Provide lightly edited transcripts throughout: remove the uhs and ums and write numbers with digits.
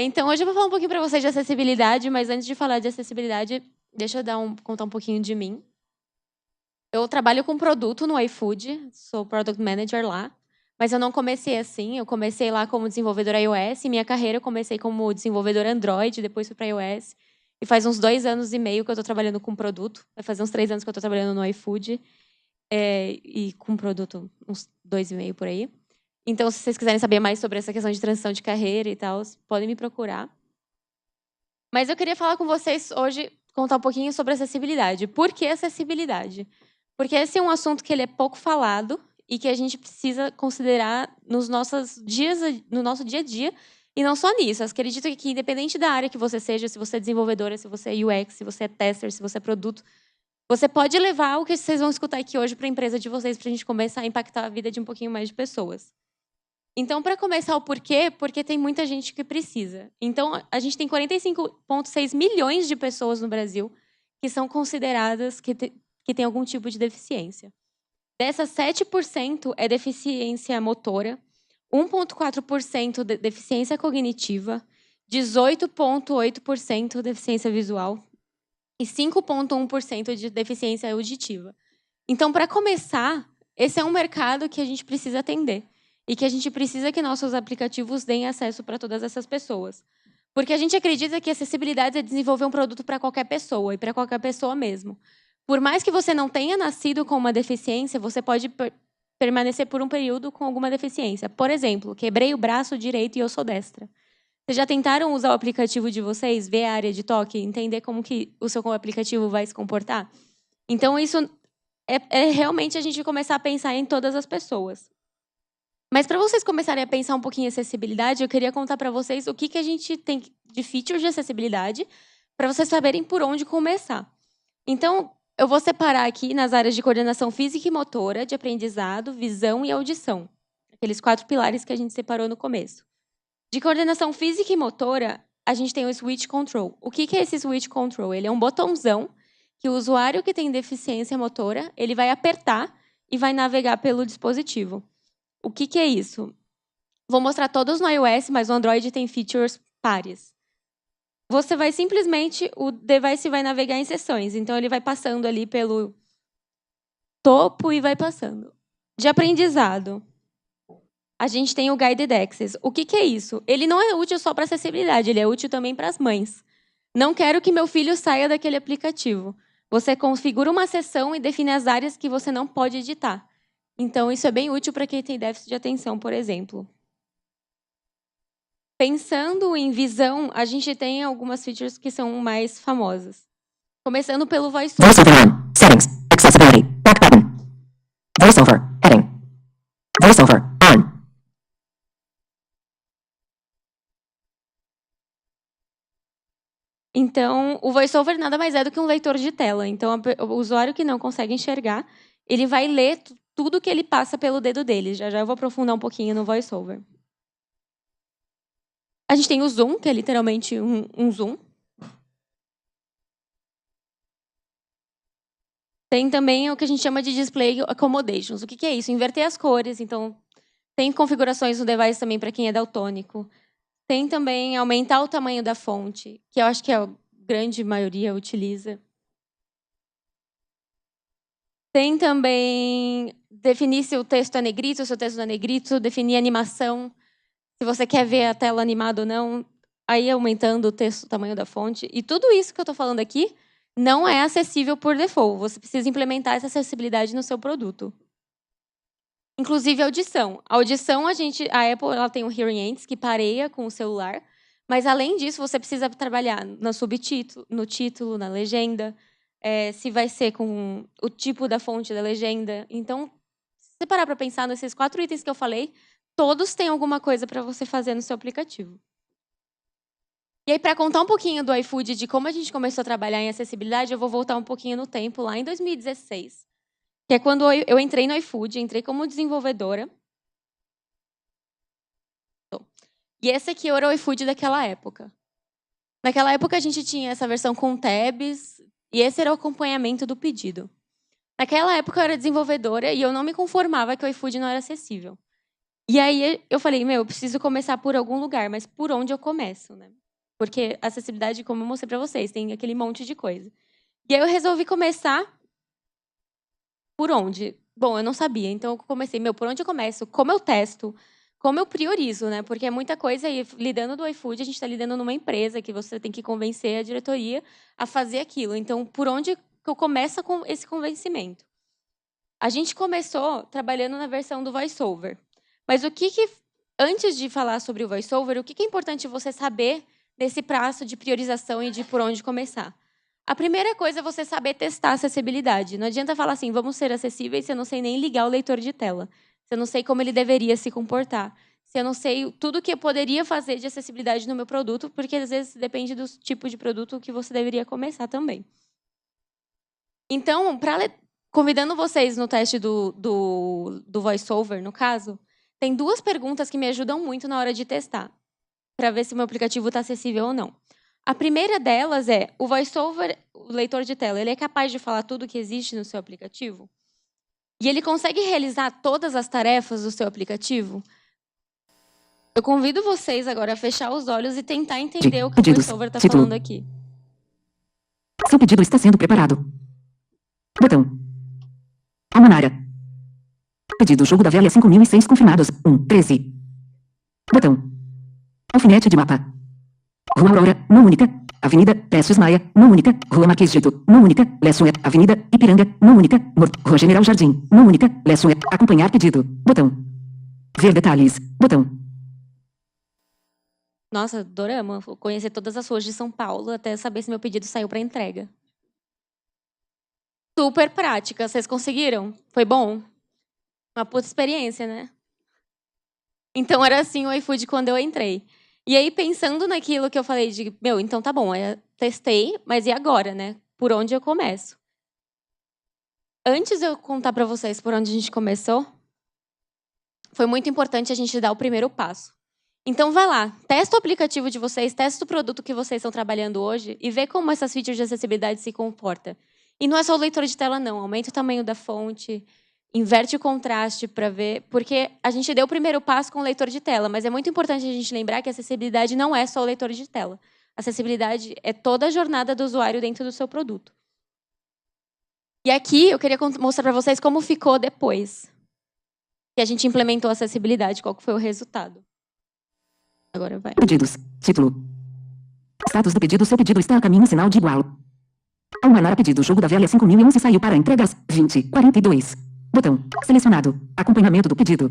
Então, hoje eu vou falar um pouquinho para vocês de acessibilidade, mas antes de falar de acessibilidade, deixa eu contar um pouquinho de mim. Eu trabalho com produto no iFood, sou Product Manager lá, mas eu não comecei assim, eu comecei lá como desenvolvedora iOS, e minha carreira eu comecei como desenvolvedora Android, depois fui para iOS, e faz uns 2 anos e meio que eu estou trabalhando com produto, vai fazer uns 3 anos que eu estou trabalhando no iFood, e com produto uns 2,5 por aí. Então, se vocês quiserem saber mais sobre essa questão de transição de carreira e tal, podem me procurar. Mas eu queria falar com vocês hoje, contar um pouquinho sobre acessibilidade. Por que acessibilidade? Porque esse é um assunto que ele é pouco falado e que a gente precisa considerar no nosso dia a dia. E não só nisso. Eu acredito que, independente da área que você seja, se você é desenvolvedora, se você é UX, se você é tester, se você é produto, você pode levar o que vocês vão escutar aqui hoje para a empresa de vocês, para a gente começar a impactar a vida de um pouquinho mais de pessoas. Então, para começar o porquê, porque tem muita gente que precisa. Então, a gente tem 45,6 milhões de pessoas no Brasil que são consideradas que têm algum tipo de deficiência. Dessas, 7% é deficiência motora, 1,4% de deficiência cognitiva, 18,8% deficiência visual e 5,1% de deficiência auditiva. Então, para começar, esse é um mercado que a gente precisa atender. E que a gente precisa que nossos aplicativos deem acesso para todas essas pessoas. Porque a gente acredita que acessibilidade é desenvolver um produto para qualquer pessoa, e para qualquer pessoa mesmo. Por mais que você não tenha nascido com uma deficiência, você pode permanecer por um período com alguma deficiência. Por exemplo, quebrei o braço direito e eu sou destra. Vocês já tentaram usar o aplicativo de vocês, ver a área de toque, entender como que o seu aplicativo vai se comportar? Então, isso é realmente a gente começar a pensar em todas as pessoas. Mas para vocês começarem a pensar um pouquinho em acessibilidade, eu queria contar para vocês o que a gente tem de features de acessibilidade para vocês saberem por onde começar. Então, eu vou separar aqui nas áreas de coordenação física e motora, de aprendizado, visão e audição. Aqueles 4 pilares que a gente separou no começo. De coordenação física e motora, a gente tem o Switch Control. O que é esse Switch Control? Ele é um botãozão que o usuário que tem deficiência motora, ele vai apertar e vai navegar pelo dispositivo. O que é isso? Vou mostrar todos no iOS, mas o Android tem features pares. Você vai simplesmente, o device vai navegar em seções. Então, ele vai passando ali pelo topo e vai passando. De aprendizado, a gente tem o Guided Access. O que é isso? Ele não é útil só para acessibilidade, ele é útil também para as mães. Não quero que meu filho saia daquele aplicativo. Você configura uma seção e define as áreas que você não pode editar. Então, isso é bem útil para quem tem déficit de atenção, por exemplo. Pensando em visão, a gente tem algumas features que são mais famosas. Começando pelo VoiceOver. VoiceOver on. Settings. Accessibility. Back button. VoiceOver. Heading. VoiceOver on. Então, o VoiceOver nada mais é do que um leitor de tela. Então, o usuário que não consegue enxergar, ele vai ler tudo que ele passa pelo dedo dele. Já eu vou aprofundar um pouquinho no VoiceOver. A gente tem o Zoom, que é literalmente um zoom. Tem também o que a gente chama de Display Accommodations. O que é isso? Inverter as cores. Então, tem configurações no device também para quem é daltônico. Tem também aumentar o tamanho da fonte, que eu acho que a grande maioria utiliza. Tem também definir se o texto é negrito, se o texto não é negrito, definir animação, se você quer ver a tela animada ou não, aí aumentando o texto, o tamanho da fonte. E tudo isso que eu estou falando aqui não é acessível por default. Você precisa implementar essa acessibilidade no seu produto. Inclusive, audição. A audição, a Apple ela tem um Hearing Aids que pareia com o celular, mas, além disso, você precisa trabalhar no subtítulo, no título, na legenda, se vai ser com o tipo da fonte da legenda. Então, se você parar para pensar nesses 4 itens que eu falei, todos têm alguma coisa para você fazer no seu aplicativo. E aí, para contar um pouquinho do iFood, de como a gente começou a trabalhar em acessibilidade, eu vou voltar um pouquinho no tempo, lá em 2016. Que é quando eu entrei no iFood, entrei como desenvolvedora. E esse aqui era o iFood daquela época. Naquela época, a gente tinha essa versão com tabs, e esse era o acompanhamento do pedido. Naquela época, eu era desenvolvedora e eu não me conformava que o iFood não era acessível. E aí eu falei, eu preciso começar por algum lugar, mas por onde eu começo, né? Porque acessibilidade, como eu mostrei para vocês, tem aquele monte de coisa. E aí eu resolvi começar por onde? Bom, eu não sabia, então eu comecei, por onde eu começo? Como eu testo? Como eu priorizo, né? Porque é muita coisa e lidando do iFood, a gente está lidando numa empresa que você tem que convencer a diretoria a fazer aquilo. Então, por onde que eu começo com esse convencimento? A gente começou trabalhando na versão do VoiceOver. Mas antes de falar sobre o VoiceOver, o que é importante você saber nesse prazo de priorização e de por onde começar? A primeira coisa é você saber testar a acessibilidade. Não adianta falar assim, vamos ser acessíveis, se eu não sei nem ligar o leitor de tela. Se eu não sei como ele deveria se comportar. Se eu não sei tudo que eu poderia fazer de acessibilidade no meu produto, porque às vezes depende do tipo de produto que você deveria começar também. Então, convidando vocês no teste do VoiceOver, no caso, tem 2 perguntas que me ajudam muito na hora de testar, para ver se o meu aplicativo está acessível ou não. A primeira delas é, o VoiceOver, o leitor de tela, ele é capaz de falar tudo que existe no seu aplicativo? E ele consegue realizar todas as tarefas do seu aplicativo? Eu convido vocês agora a fechar os olhos e tentar entender o que o VoiceOver está falando aqui. Seu pedido está sendo preparado. Botão. Almanara. Pedido jogo da velha 5006 confirmados. 13. Botão. Alfinete de mapa. Rua Aurora, não única. Avenida Prestes Maia, não única. Rua Marquês Dito, não única. Leçoé, Avenida Ipiranga, não única. Rua General Jardim, não única. Leçoé, acompanhar pedido. Botão. Ver detalhes. Botão. Nossa, dorama. Vou conhecer todas as ruas de São Paulo até saber se meu pedido saiu para entrega. Super prática. Vocês conseguiram? Foi bom? Uma puta experiência, né? Então, era assim o iFood quando eu entrei. E aí, pensando naquilo que eu falei de, então tá bom, eu testei, mas e agora, né? Por onde eu começo? Antes de eu contar para vocês por onde a gente começou, foi muito importante a gente dar o primeiro passo. Então, vai lá, testa o aplicativo de vocês, testa o produto que vocês estão trabalhando hoje e vê como essas features de acessibilidade se comportam. E não é só o leitor de tela, não. Aumenta o tamanho da fonte, inverte o contraste para ver, porque a gente deu o primeiro passo com o leitor de tela, mas é muito importante a gente lembrar que a acessibilidade não é só o leitor de tela. A acessibilidade é toda a jornada do usuário dentro do seu produto. E aqui eu queria mostrar para vocês como ficou depois que a gente implementou a acessibilidade, qual que foi o resultado. Agora vai. Pedidos. Título. Status do pedido. Seu pedido está a caminho, sinal de igual. Almanara pedido jogo da velha 5011 saiu para entregas 20:42. Botão. Selecionado. Acompanhamento do pedido.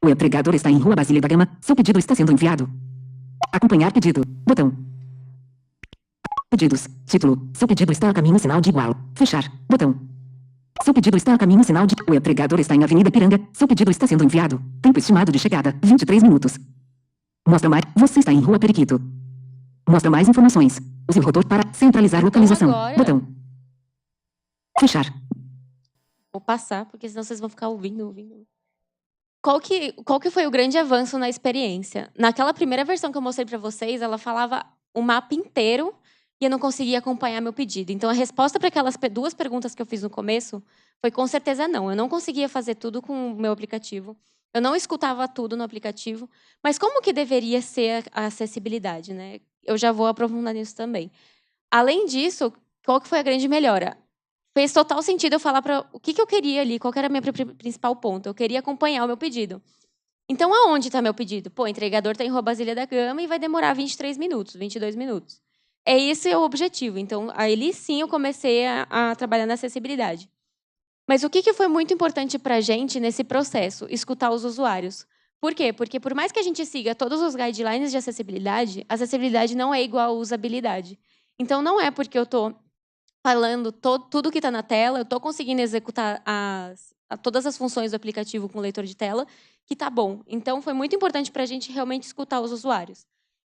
O entregador está em Rua Basília da Gama. Seu pedido está sendo enviado. Acompanhar pedido. Botão. Pedidos. Título. Seu pedido está a caminho, sinal de igual. Fechar. Botão. Seu pedido está a caminho, sinal de... O entregador está em Avenida Ipiranga. Seu pedido está sendo enviado. Tempo estimado de chegada, 23 minutos. Mostra mais. Você está em Rua Periquito. Mostra mais informações. Use o rotor para centralizar localização. Agora... Botão. Fechar. Vou passar, porque senão vocês vão ficar ouvindo. Qual que foi o grande avanço na experiência? Naquela primeira versão que eu mostrei para vocês, ela falava o mapa inteiro e eu não conseguia acompanhar meu pedido. Então, a resposta para aquelas 2 perguntas que eu fiz no começo foi com certeza não. Eu não conseguia fazer tudo com o meu aplicativo. Eu não escutava tudo no aplicativo. Mas como que deveria ser a acessibilidade, né? Eu já vou aprofundar nisso também. Além disso, qual que foi a grande melhora? Fez total sentido eu falar para o que eu queria ali, qual que era o meu principal ponto. Eu queria acompanhar o meu pedido. Então, aonde está meu pedido? Pô, o entregador está em Rua Basília da Gama e vai demorar 23 minutos, 22 minutos. Esse é o objetivo. Então, aí sim eu comecei a trabalhar na acessibilidade. Mas o que foi muito importante para a gente nesse processo? Escutar os usuários. Por quê? Porque por mais que a gente siga todos os guidelines de acessibilidade, a acessibilidade não é igual à usabilidade. Então, não é porque eu estou falando tudo que está na tela, eu estou conseguindo executar todas as funções do aplicativo com o leitor de tela, que está bom. Então, foi muito importante para a gente realmente escutar os usuários.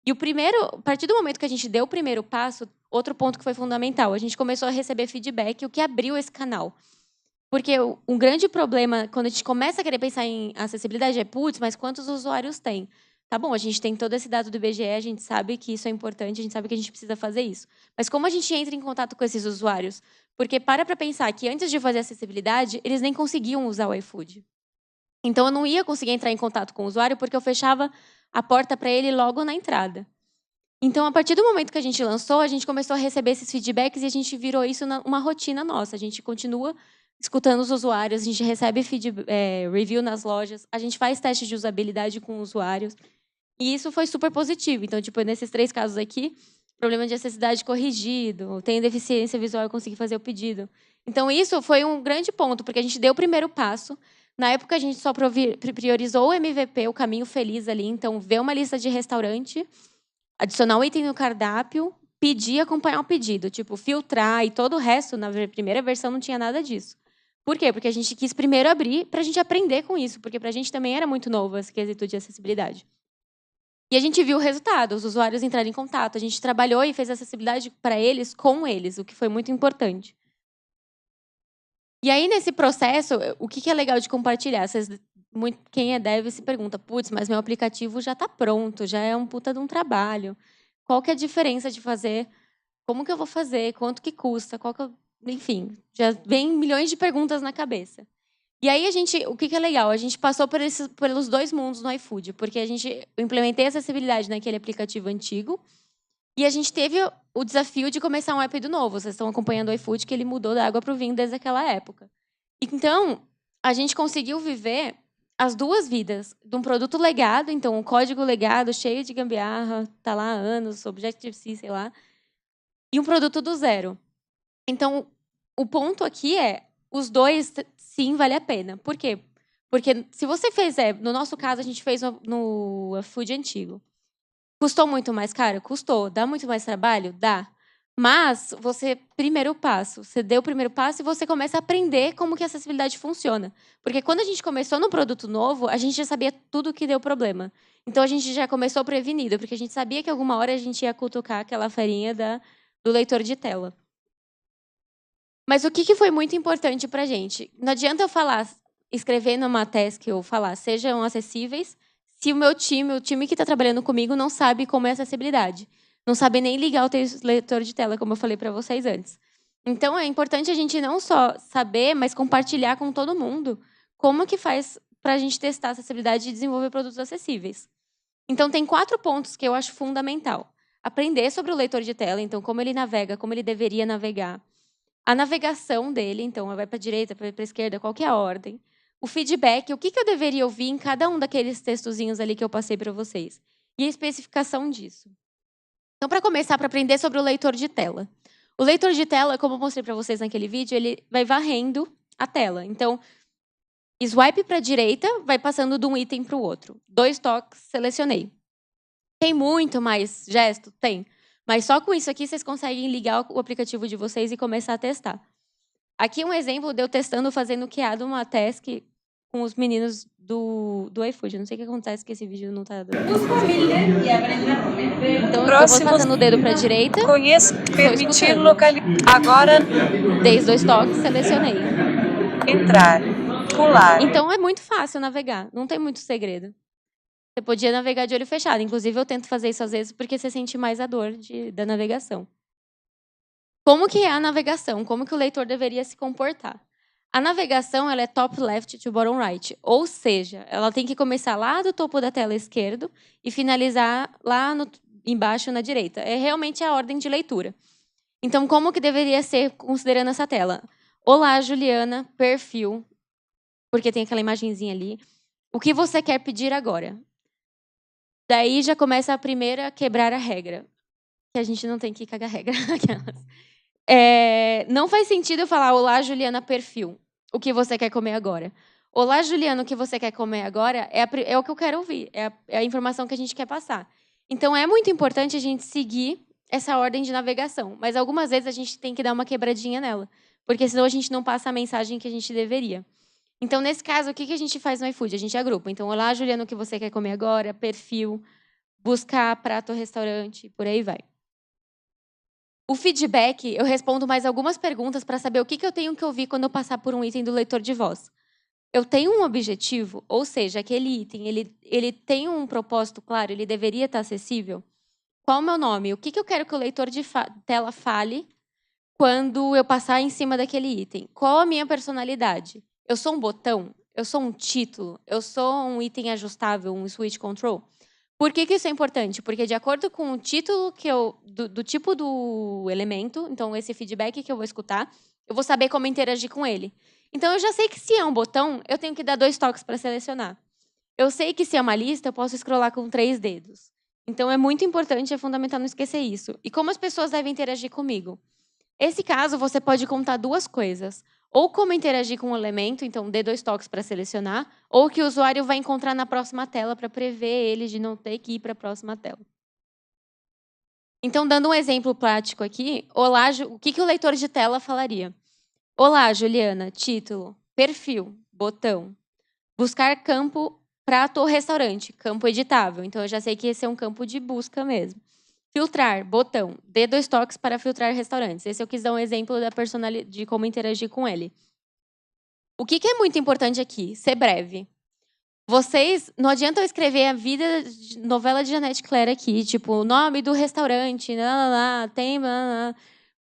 E a partir do momento que a gente deu o primeiro passo, outro ponto que foi fundamental, a gente começou a receber feedback, o que abriu esse canal. Porque um grande problema, quando a gente começa a querer pensar em acessibilidade, é, putz, mas quantos usuários tem? Tá bom, a gente tem todo esse dado do IBGE, a gente sabe que isso é importante, a gente sabe que a gente precisa fazer isso. Mas como a gente entra em contato com esses usuários? Porque para pensar que antes de fazer acessibilidade, eles nem conseguiam usar o iFood. Então, eu não ia conseguir entrar em contato com o usuário porque eu fechava a porta para ele logo na entrada. Então, a partir do momento que a gente lançou, a gente começou a receber esses feedbacks e a gente virou isso uma rotina nossa. A gente continua escutando os usuários, a gente recebe review nas lojas, a gente faz testes de usabilidade com usuários. E isso foi super positivo. Então, tipo, nesses 3 casos aqui, problema de acessibilidade corrigido, tem deficiência visual, eu consegui fazer o pedido. Então, isso foi um grande ponto, porque a gente deu o primeiro passo. Na época, a gente só priorizou o MVP, o caminho feliz ali. Então, ver uma lista de restaurante, adicionar um item no cardápio, pedir e acompanhar o pedido. Tipo, filtrar e todo o resto, na primeira versão, não tinha nada disso. Por quê? Porque a gente quis primeiro abrir para a gente aprender com isso, porque para a gente também era muito novo esse quesito de acessibilidade. E a gente viu o resultado, os usuários entraram em contato, a gente trabalhou e fez acessibilidade para eles, com eles, o que foi muito importante. E aí, nesse processo, o que é legal de compartilhar? Quem é dev se pergunta, putz, mas meu aplicativo já está pronto, já é um puta de um trabalho. Qual que é a diferença de fazer? Como que eu vou fazer? Quanto que custa? Enfim, já vem milhões de perguntas na cabeça. E aí, o que é legal? A gente passou pelos 2 mundos no iFood, porque eu implementei acessibilidade naquele aplicativo antigo e a gente teve o desafio de começar um app do novo. Vocês estão acompanhando o iFood, que ele mudou da água para o vinho desde aquela época. Então, a gente conseguiu viver as 2 vidas, de um produto legado, então um código legado, cheio de gambiarra, tá lá há anos, Objective-C, sei lá, e um produto do zero. Então, o ponto aqui é, os 2, sim, vale a pena. Por quê? Porque se você fizer, no nosso caso, a gente fez no iFood antigo. Custou muito mais caro? Custou. Dá muito mais trabalho? Dá. Mas primeiro passo, você deu o primeiro passo e você começa a aprender como que a acessibilidade funciona. Porque quando a gente começou no produto novo, a gente já sabia tudo que deu problema. Então, a gente já começou prevenido, porque a gente sabia que alguma hora a gente ia cutucar aquela farinha do leitor de tela. Mas o que foi muito importante para a gente? Não adianta eu escrever numa task ou falar, sejam acessíveis, se o time que está trabalhando comigo, não sabe como é acessibilidade. Não sabe nem ligar o leitor de tela, como eu falei para vocês antes. Então, é importante a gente não só saber, mas compartilhar com todo mundo como que faz para a gente testar a acessibilidade e desenvolver produtos acessíveis. Então, tem 4 pontos que eu acho fundamental. Aprender sobre o leitor de tela, então, como ele navega, como ele deveria navegar. A navegação dele, então, vai para a direita, para a esquerda, qual que é a ordem. O feedback, o que eu deveria ouvir em cada um daqueles textozinhos ali que eu passei para vocês. E a especificação disso. Então, para começar, para aprender sobre o leitor de tela. O leitor de tela, como eu mostrei para vocês naquele vídeo, ele vai varrendo a tela. Então, swipe para a direita, vai passando de um item para o outro. 2 toques, selecionei. Tem muito mais gesto? Tem. Mas só com isso aqui, vocês conseguem ligar o aplicativo de vocês e começar a testar. Aqui um exemplo de eu testando, fazendo QA de uma task com os meninos do iFood. Não sei o que acontece, que esse vídeo não tá dando. Então, eu vou passando o dedo para a direita. Conheço, permitir localizar. Agora, dei 2 toques, selecionei. Entrar, pular. Então, é muito fácil navegar. Não tem muito segredo. Você podia navegar de olho fechado. Inclusive, eu tento fazer isso às vezes porque você sente mais a dor da navegação. Como que é a navegação? Como que o leitor deveria se comportar? A navegação ela é top left to bottom right. Ou seja, ela tem que começar lá do topo da tela esquerdo e finalizar lá embaixo na direita. É realmente a ordem de leitura. Então, como que deveria ser considerando essa tela? Olá, Juliana, perfil. Porque tem aquela imagenzinha ali. O que você quer pedir agora? Daí já começa a primeira quebrar a regra. Que a gente não tem que cagar regra. Não faz sentido eu falar, olá, Juliana, perfil. O que você quer comer agora? Olá, Juliana, o que você quer comer agora é o que eu quero ouvir. É a informação que a gente quer passar. Então, é muito importante a gente seguir essa ordem de navegação. Mas algumas vezes a gente tem que dar uma quebradinha nela. Porque senão a gente não passa a mensagem que a gente deveria. Então, nesse caso, o que a gente faz no iFood? A gente agrupa. Então, olá, Juliana, o que você quer comer agora? Perfil, buscar prato ou restaurante, por aí vai. O feedback, eu respondo mais algumas perguntas para saber o que eu tenho que ouvir quando eu passar por um item do leitor de voz. Eu tenho um objetivo, ou seja, aquele item, ele tem um propósito claro, ele deveria estar acessível? Qual o meu nome? O que eu quero que o leitor de tela fale quando eu passar em cima daquele item? Qual a minha personalidade? Eu sou um botão? eu sou um título, eu sou um item ajustável, um switch control. Por que isso é importante? Porque de acordo com o título do tipo do elemento, então esse feedback que eu vou escutar, eu vou saber como interagir com ele. Então eu já sei que se é um botão, eu tenho que dar 2 toques para selecionar. Eu sei que se é uma lista, eu posso scrollar com 3 dedos. Então é muito importante, é fundamental não esquecer isso. E como as pessoas devem interagir comigo? Esse caso, você pode contar 2 coisas. Ou como interagir com o elemento, então dê 2 toques para selecionar, ou que o usuário vai encontrar na próxima tela para prever ele de não ter que ir para a próxima tela. Então, dando um exemplo prático aqui, olá, o que o leitor de tela falaria? Olá, Juliana, título, perfil, botão, buscar campo prato ou restaurante, campo editável. Então, eu já sei que esse é um campo de busca mesmo. Filtrar, botão. Dê 2 toques para filtrar restaurantes. Esse eu quis dar um exemplo da de como interagir com ele. O que é muito importante aqui? Ser breve. Vocês, não adianta eu escrever a vida de novela de Janete Claire aqui, tipo, o nome do restaurante, tem...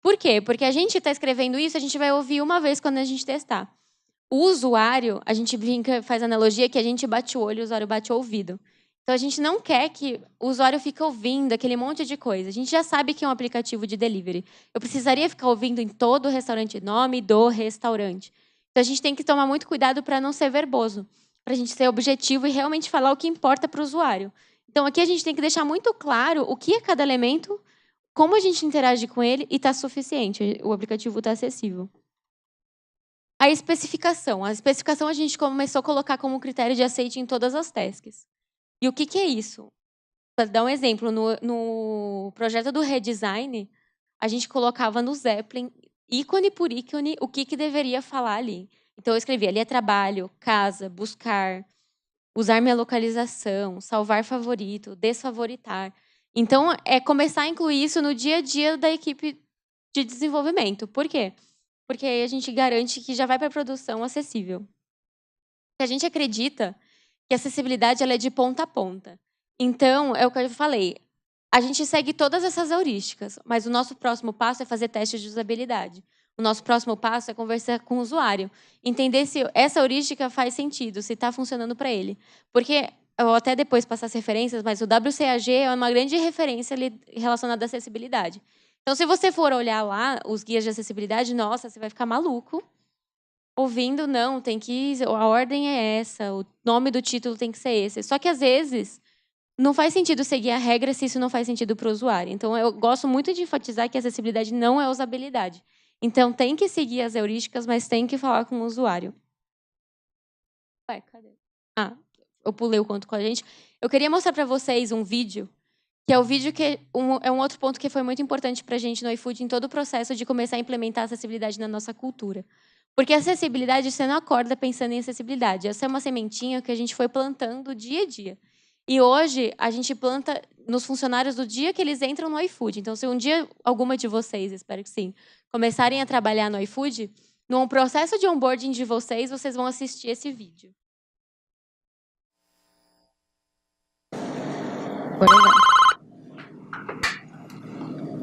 Por quê? Porque a gente está escrevendo isso, a gente vai ouvir uma vez quando a gente testar. O usuário, a gente brinca, faz analogia que a gente bate o olho, o usuário bate o ouvido. Então, a gente não quer que o usuário fique ouvindo aquele monte de coisa. A gente já sabe que é um aplicativo de delivery. Eu precisaria ficar ouvindo em todo o restaurante nome do restaurante. Então, a gente tem que tomar muito cuidado para não ser verboso, para a gente ser objetivo e realmente falar o que importa para o usuário. Então, aqui a gente tem que deixar muito claro o que é cada elemento, como a gente interage com ele e está suficiente. O aplicativo está acessível. A especificação. A especificação a gente começou a colocar como critério de aceite em todas as tasks. E o que é isso? Para dar um exemplo, no projeto do redesign, a gente colocava no Zeppelin, ícone por ícone, o que deveria falar ali. Então, eu escrevi ali é trabalho, casa, buscar, usar minha localização, salvar favorito, desfavoritar. Então, é começar a incluir isso no dia a dia da equipe de desenvolvimento. Por quê? Porque aí a gente garante que já vai para a produção acessível. A gente acredita que a acessibilidade ela é de ponta a ponta. Então, é o que eu falei, a gente segue todas essas heurísticas, mas o nosso próximo passo é fazer testes de usabilidade. O nosso próximo passo é conversar com o usuário, entender se essa heurística faz sentido, se está funcionando para ele. Porque, eu vou até depois passar as referências, mas o WCAG é uma grande referência relacionada à acessibilidade. Então, se você for olhar lá os guias de acessibilidade, nossa, você vai ficar maluco. Ouvindo, não, tem que... A ordem é essa, o nome do título tem que ser esse. Só que, às vezes, não faz sentido seguir a regra se isso não faz sentido para o usuário. Então, eu gosto muito de enfatizar que a acessibilidade não é usabilidade. Então, tem que seguir as heurísticas, mas tem que falar com o usuário. Ué, cadê? Ah, eu pulei o conto com a gente. Eu queria mostrar para vocês um vídeo, que é o vídeo que é um outro ponto que foi muito importante para a gente no iFood em todo o processo de começar a implementar a acessibilidade na nossa cultura. Porque a acessibilidade, você não acorda pensando em acessibilidade. Essa é uma sementinha que a gente foi plantando dia a dia. E hoje, a gente planta nos funcionários do dia que eles entram no iFood. Então, se um dia alguma de vocês, espero que sim, começarem a trabalhar no iFood, no processo de onboarding de vocês, vocês vão assistir esse vídeo.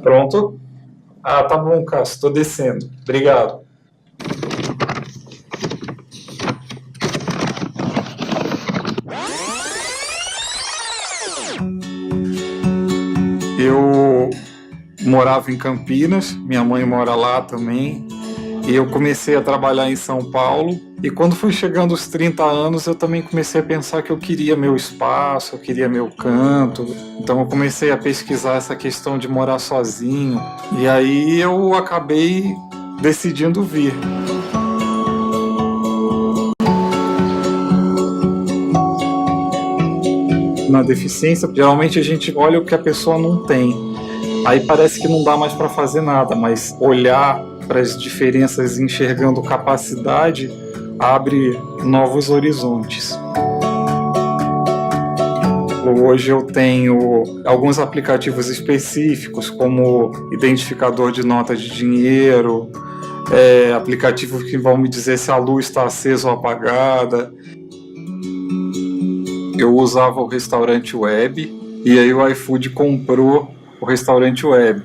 Pronto? Ah, tá bom, Cássio, estou descendo. Obrigado. Eu morava em Campinas, minha mãe mora lá também, e eu comecei a trabalhar em São Paulo, e quando foi chegando os 30 anos, eu também comecei a pensar que eu queria meu espaço, eu queria meu canto, então eu comecei a pesquisar essa questão de morar sozinho, e aí eu acabei decidindo vir. Na deficiência, geralmente a gente olha o que a pessoa não tem. Aí parece que não dá mais para fazer nada, mas olhar para as diferenças enxergando capacidade abre novos horizontes. Hoje eu tenho alguns aplicativos específicos, como identificador de nota de dinheiro, aplicativos que vão me dizer se a luz está acesa ou apagada. Eu usava o restaurante web e aí o iFood comprou o restaurante web.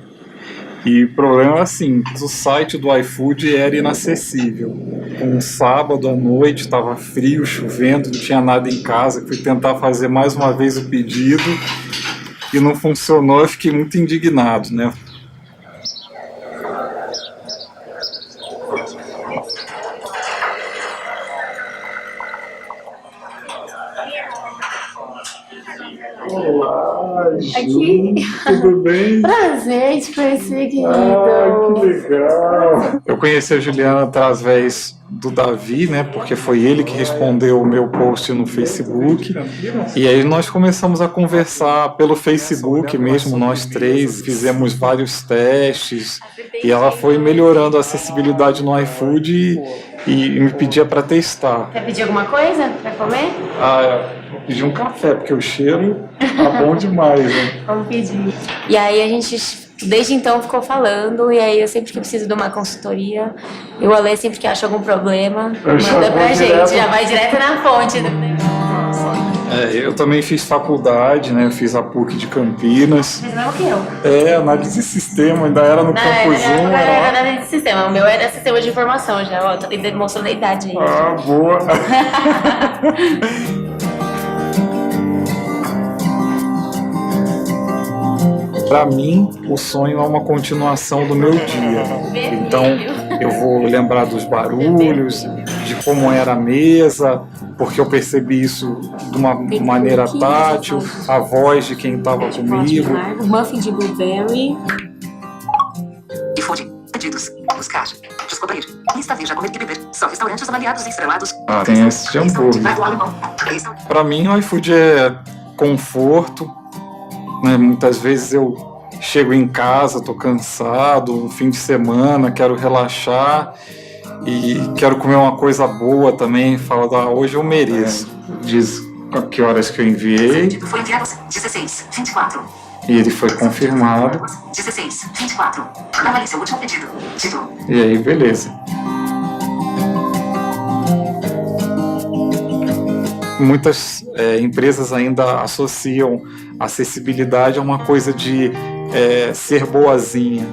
E o problema é assim, o site do iFood era inacessível. Um sábado à noite, estava frio, chovendo, não tinha nada em casa, fui tentar fazer mais uma vez o pedido e não funcionou, eu fiquei muito indignado, né? Olá, Aqui. tudo bem? Prazer te conhecer, querido. Que legal! Eu conheci a Juliana através do Davi, né? Porque foi ele que respondeu o meu post no Facebook. E aí nós começamos a conversar pelo Facebook mesmo, nós três, fizemos vários testes e ela foi melhorando a acessibilidade no iFood e me pedia para testar. Quer pedir alguma coisa pra comer? Vou pedir um café, porque o cheiro tá bom demais, né? Vamos pedir. E aí a gente, desde então, ficou falando, e aí eu sempre que preciso de uma consultoria, eu Alê sempre que acho algum problema, manda pra gente, já vai direto na fonte do negócio. Eu também fiz faculdade, né? Eu fiz a PUC de Campinas. Mas não é o que eu. Análise de sistema, ainda era no Campus 1. Não era nada de sistema, o meu era sistema de informação já, ó, tô demonstrando a idade aí. Boa! Para mim, o sonho é uma continuação do meu dia. Então, eu vou lembrar dos barulhos, de como era a mesa, porque eu percebi isso de uma maneira tátil, a voz de quem estava comigo. Muffin de blueberry. iFood. Pedidos. Buscar. Descobrir. Lista veja comer e beber. Só restaurantes avaliados e estrelados. Tem esse de hambúrguer. Para mim, o iFood é conforto. Né? Muitas vezes eu chego em casa, tô cansado, fim de semana, quero relaxar e quero comer uma coisa boa também. Falo, hoje eu mereço. Diz a que horas que eu enviei. Foi enviado 16:24. E ele foi confirmado. 16:24. Avalie seu último pedido. Título. E aí, beleza. Muitas empresas ainda associam acessibilidade a uma coisa de ser boazinha.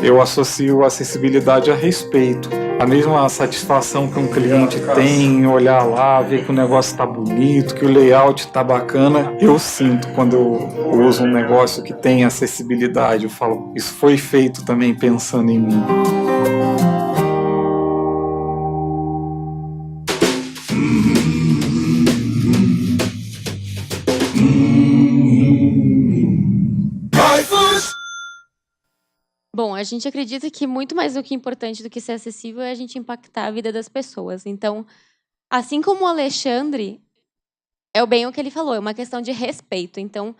Eu associo acessibilidade a respeito. A mesma satisfação que um cliente tem em olhar lá, ver que o negócio está bonito, que o layout está bacana, eu sinto quando eu uso um negócio que tem acessibilidade. Eu falo, isso foi feito também pensando em mim. Bom, a gente acredita que muito mais do que importante do que ser acessível é a gente impactar a vida das pessoas. Então, assim como o Alexandre, é bem o que ele falou, é uma questão de respeito. Então,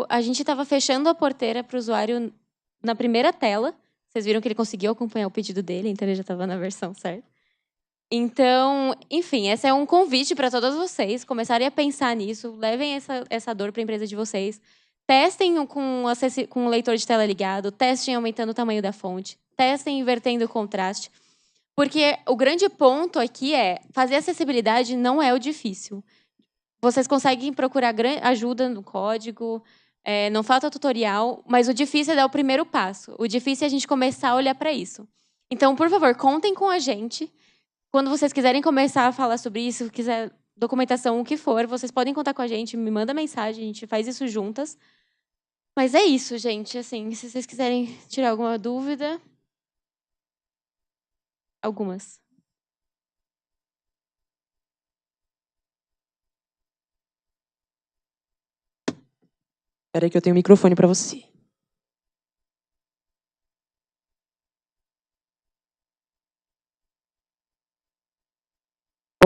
a gente estava fechando a porteira para o usuário na primeira tela. Vocês viram que ele conseguiu acompanhar o pedido dele, então ele já estava na versão certa. Então, enfim, esse é um convite para todos vocês começarem a pensar nisso, levem essa dor para a empresa de vocês. Testem com o leitor de tela ligado, testem aumentando o tamanho da fonte, testem invertendo o contraste. Porque o grande ponto aqui é, fazer acessibilidade não é o difícil. Vocês conseguem procurar ajuda no código, não falta tutorial, mas o difícil é dar o primeiro passo. O difícil é a gente começar a olhar para isso. Então, por favor, contem com a gente. Quando vocês quiserem começar a falar sobre isso, quiser documentação, o que for, vocês podem contar com a gente, me manda mensagem, a gente faz isso juntas. Mas é isso, gente. Assim, se vocês quiserem tirar alguma dúvida... Algumas. Espera aí que eu tenho um microfone para você.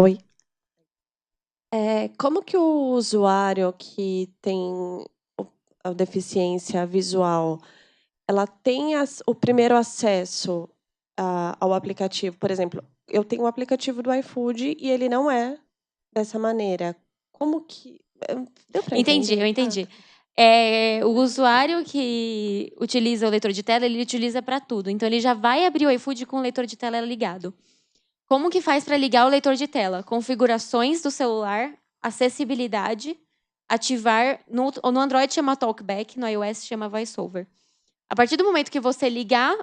Oi. Como que o usuário que tem a deficiência visual, ela tem o primeiro acesso ao aplicativo? Por exemplo, eu tenho um aplicativo do iFood e ele não é dessa maneira. Como que... Deu pra entender? Eu entendi. O usuário que utiliza o leitor de tela, ele utiliza para tudo. Então, ele já vai abrir o iFood com o leitor de tela ligado. Como que faz para ligar o leitor de tela? Configurações do celular, acessibilidade, ativar... No Android chama TalkBack, no iOS chama VoiceOver. A partir do momento que você ligar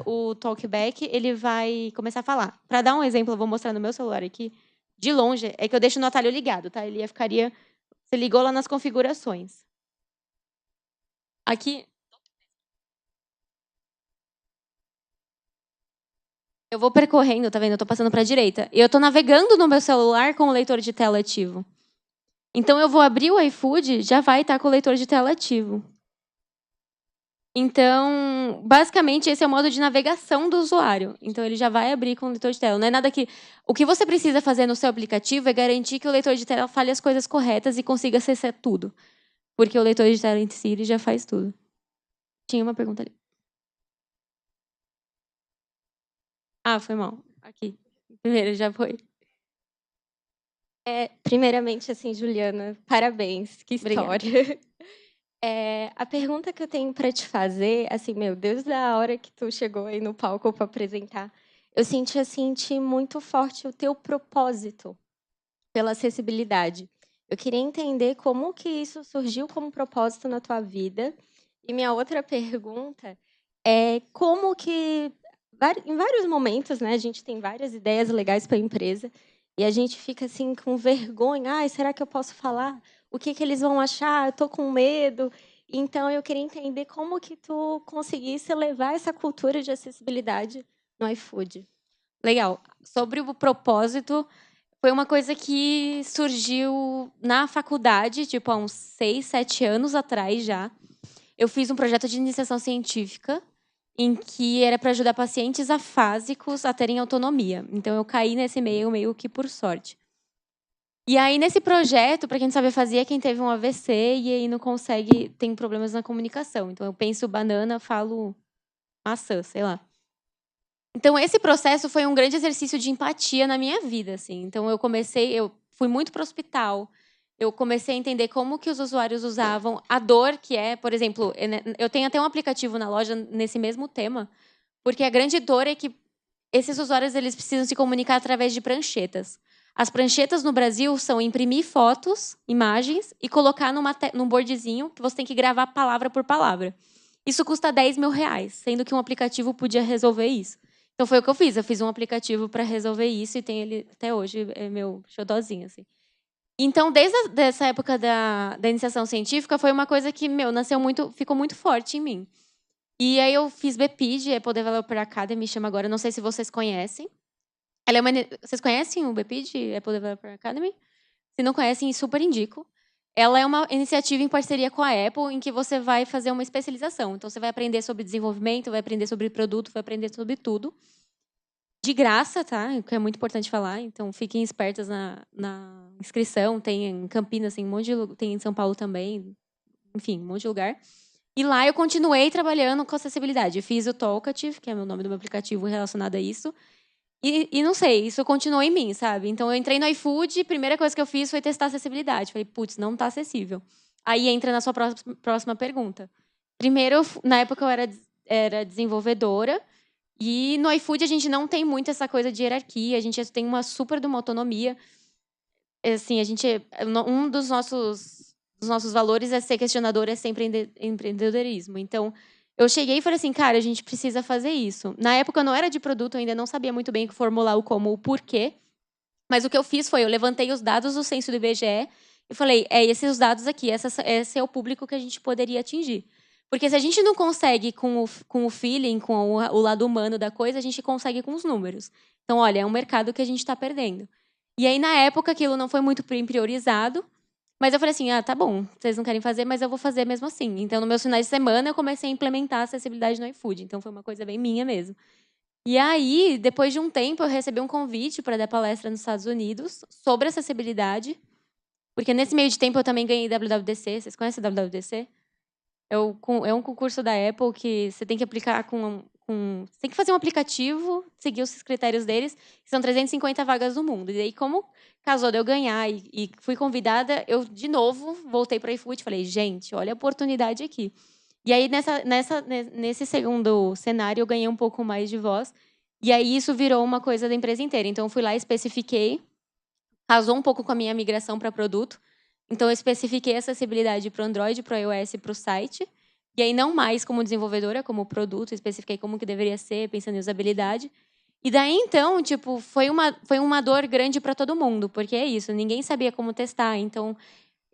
o talkback, ele vai começar a falar. Para dar um exemplo, eu vou mostrar no meu celular aqui. De longe, é que eu deixo no atalho ligado, tá? Ele ficaria... Você ligou lá nas configurações. Aqui... Eu vou percorrendo, tá vendo? Eu tô passando para a direita. E eu tô navegando no meu celular com o leitor de tela ativo. Então, eu vou abrir o iFood, já vai estar com o leitor de tela ativo. Então, basicamente, esse é o modo de navegação do usuário. Então, ele já vai abrir com o leitor de tela. Não é nada que... O que você precisa fazer no seu aplicativo é garantir que o leitor de tela fale as coisas corretas e consiga acessar tudo. Porque o leitor de tela em si ele já faz tudo. Tinha uma pergunta ali. Ah, foi mal. Aqui. Primeiro, já foi. Primeiramente, assim, Juliana, parabéns, que Obrigada. história. A pergunta que eu tenho para te fazer, assim, meu, desde a hora que tu chegou aí no palco para apresentar, eu senti muito forte o teu propósito pela acessibilidade. Eu queria entender como que isso surgiu como propósito na tua vida. E minha outra pergunta é como que, em vários momentos, né, a gente tem várias ideias legais para a empresa, e a gente fica assim com vergonha. Ai, será que eu posso falar? O que eles vão achar? Eu tô com medo. Então, eu queria entender como que tu conseguisse levar essa cultura de acessibilidade no iFood. Legal. Sobre o propósito, foi uma coisa que surgiu na faculdade, tipo, há uns 6, 7 anos atrás já. Eu fiz um projeto de iniciação científica em que era para ajudar pacientes afásicos a terem autonomia. Então, eu caí nesse meio que por sorte. E aí, nesse projeto, para quem não sabe fazer, é quem teve um AVC e aí não consegue, tem problemas na comunicação. Então, eu penso banana, falo maçã, sei lá. Então, esse processo foi um grande exercício de empatia na minha vida, assim. Então, eu fui muito para o hospital, eu comecei a entender como que os usuários usavam a dor que é, por exemplo, eu tenho até um aplicativo na loja nesse mesmo tema, porque a grande dor é que esses usuários eles precisam se comunicar através de pranchetas. As pranchetas no Brasil são imprimir fotos, imagens e colocar num boardzinho que você tem que gravar palavra por palavra. Isso custa R$10.000, sendo que um aplicativo podia resolver isso. Então foi o que eu fiz. Eu fiz um aplicativo para resolver isso e tem ele até hoje, é meu xodózinho, assim. Então, desde essa época da iniciação científica, foi uma coisa que, ficou muito forte em mim. E aí eu fiz BPID, Apple Developer Academy, chama agora, não sei se vocês conhecem. Vocês conhecem o BPID, Apple Developer Academy? Se não conhecem, super indico. Ela é uma iniciativa em parceria com a Apple, em que você vai fazer uma especialização. Então, você vai aprender sobre desenvolvimento, vai aprender sobre produto, vai aprender sobre tudo. De graça, tá? O que é muito importante falar. Então, fiquem espertas na inscrição. Tem em Campinas, tem em São Paulo também. Enfim, um monte de lugar. E lá eu continuei trabalhando com acessibilidade. Eu fiz o Talkative, que é o nome do meu aplicativo relacionado a isso. E não sei, isso continuou em mim, sabe? Então, eu entrei no iFood, a primeira coisa que eu fiz foi testar a acessibilidade. Falei, putz, não tá acessível. Aí entra na sua próxima pergunta. Primeiro, na época, eu era desenvolvedora. E no iFood, a gente não tem muito essa coisa de hierarquia. A gente tem uma super de uma autonomia. Assim, um dos nossos valores é ser questionador, é ser empreendedorismo. Então, eu cheguei e falei assim, cara, a gente precisa fazer isso. Na época, eu não era de produto, eu ainda não sabia muito bem formular o porquê. Mas o que eu fiz foi, eu levantei os dados do censo do IBGE e falei, esses os dados aqui, esse é o público que a gente poderia atingir. Porque se a gente não consegue com o feeling, com o lado humano da coisa, a gente consegue com os números. Então, olha, é um mercado que a gente está perdendo. E aí, na época, aquilo não foi muito bem priorizado. Mas eu falei assim, tá bom, vocês não querem fazer, mas eu vou fazer mesmo assim. Então, nos meus finais de semana, eu comecei a implementar a acessibilidade no iFood. Então, foi uma coisa bem minha mesmo. E aí, depois de um tempo, eu recebi um convite para dar palestra nos Estados Unidos sobre acessibilidade. Porque nesse meio de tempo, eu também ganhei WWDC. Vocês conhecem a WWDC? É um concurso da Apple que você tem que aplicar você tem que fazer um aplicativo, seguir os critérios deles, que são 350 vagas no mundo. E aí, como casou de eu ganhar e fui convidada, eu, de novo, voltei para o iFood e falei, gente, olha a oportunidade aqui. E aí, nesse segundo cenário, eu ganhei um pouco mais de voz. E aí, isso virou uma coisa da empresa inteira. Então, eu fui lá e especifiquei, casou um pouco com a minha migração para produto. Então, eu especifiquei acessibilidade para o Android, para o iOS e para o site. E aí, não mais como desenvolvedora, como produto, especifiquei como que deveria ser, pensando em usabilidade. E daí, então, tipo, foi uma dor grande para todo mundo, porque é isso, ninguém sabia como testar. Então,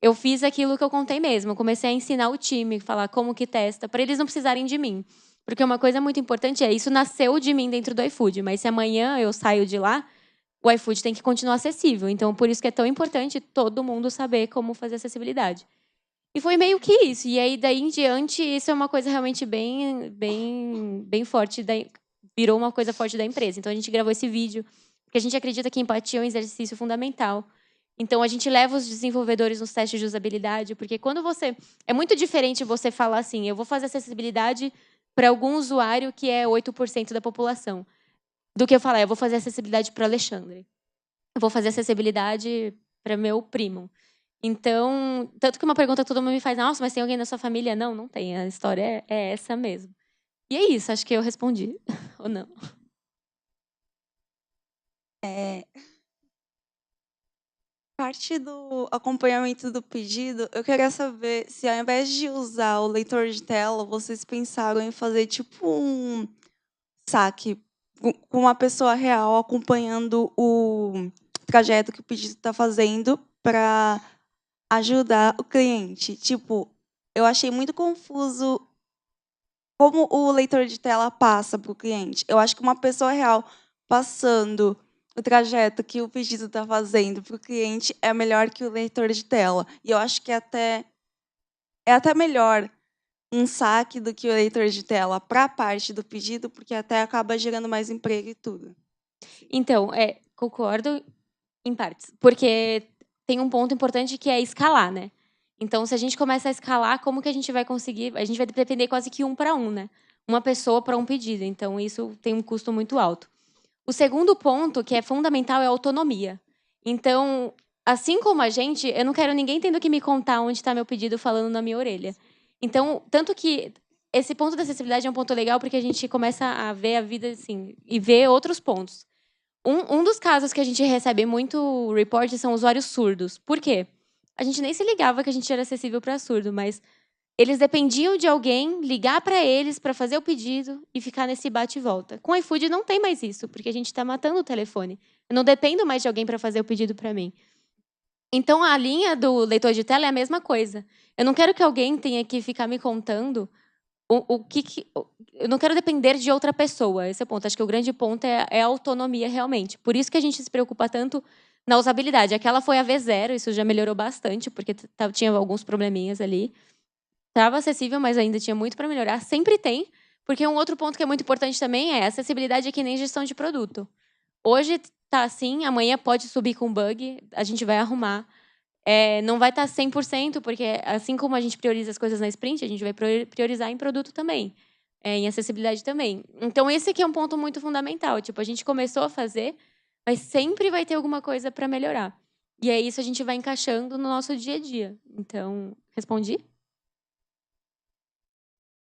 eu fiz aquilo que eu contei mesmo. Eu comecei a ensinar o time, falar como que testa, para eles não precisarem de mim. Porque uma coisa muito importante é, isso nasceu de mim dentro do iFood, mas se amanhã eu saio de lá, o iFood tem que continuar acessível. Então, por isso que é tão importante todo mundo saber como fazer acessibilidade. E foi meio que isso. E aí, daí em diante, isso é uma coisa realmente bem forte. Virou uma coisa forte da empresa. Então, a gente gravou esse vídeo, porque a gente acredita que empatia é um exercício fundamental. Então, a gente leva os desenvolvedores nos testes de usabilidade, porque quando você... É muito diferente você falar assim, eu vou fazer acessibilidade para algum usuário que é 8% da população, do que eu falar, eu vou fazer acessibilidade para o Alexandre. Eu vou fazer acessibilidade para meu primo. Então, tanto que uma pergunta que todo mundo me faz, nossa, mas tem alguém na sua família? Não, não tem. A história é essa mesmo. E é isso, acho que eu respondi. Ou não? Parte do acompanhamento do pedido, eu queria saber se ao invés de usar o leitor de tela, vocês pensaram em fazer tipo um saque com uma pessoa real acompanhando o trajeto que o pedido está fazendo para ajudar o cliente. Tipo, eu achei muito confuso como o leitor de tela passa para o cliente. Eu acho que uma pessoa real passando o trajeto que o pedido está fazendo para o cliente é melhor que o leitor de tela. E eu acho que é até melhor um saque do que o leitor de tela para a parte do pedido, porque até acaba gerando mais emprego e tudo. Então, concordo em partes. Porque tem um ponto importante que é escalar, né? Então, se a gente começa a escalar, como que a gente vai conseguir? A gente vai depender quase que 1 para 1, né? Uma pessoa para um pedido. Então, isso tem um custo muito alto. O segundo ponto, que é fundamental, é a autonomia. Então, assim como a gente, eu não quero ninguém tendo que me contar onde está meu pedido falando na minha orelha. Então, tanto que esse ponto da acessibilidade é um ponto legal porque a gente começa a ver a vida assim e ver outros pontos. Um dos casos que a gente recebe muito report são usuários surdos. Por quê? A gente nem se ligava que a gente era acessível para surdo, mas eles dependiam de alguém ligar para eles para fazer o pedido e ficar nesse bate e volta. Com o iFood não tem mais isso, porque a gente está matando o telefone. Eu não dependo mais de alguém para fazer o pedido para mim. Então, a linha do leitor de tela é a mesma coisa. Eu não quero que alguém tenha que ficar me contando eu não quero depender de outra pessoa. Esse é o ponto. Acho que o grande ponto é a autonomia, realmente. Por isso que a gente se preocupa tanto na usabilidade. Aquela foi a V0, isso já melhorou bastante, porque tinha alguns probleminhas ali. Estava acessível, mas ainda tinha muito para melhorar. Sempre tem, porque um outro ponto que é muito importante também é a acessibilidade é que nem gestão de produto. Hoje está assim, amanhã pode subir com bug, a gente vai arrumar. Não vai estar 100%, porque assim como a gente prioriza as coisas na sprint, a gente vai priorizar em produto também, em acessibilidade também. Então, esse aqui é um ponto muito fundamental. Tipo, a gente começou a fazer, mas sempre vai ter alguma coisa para melhorar. E é isso a gente vai encaixando no nosso dia a dia. Então, respondi?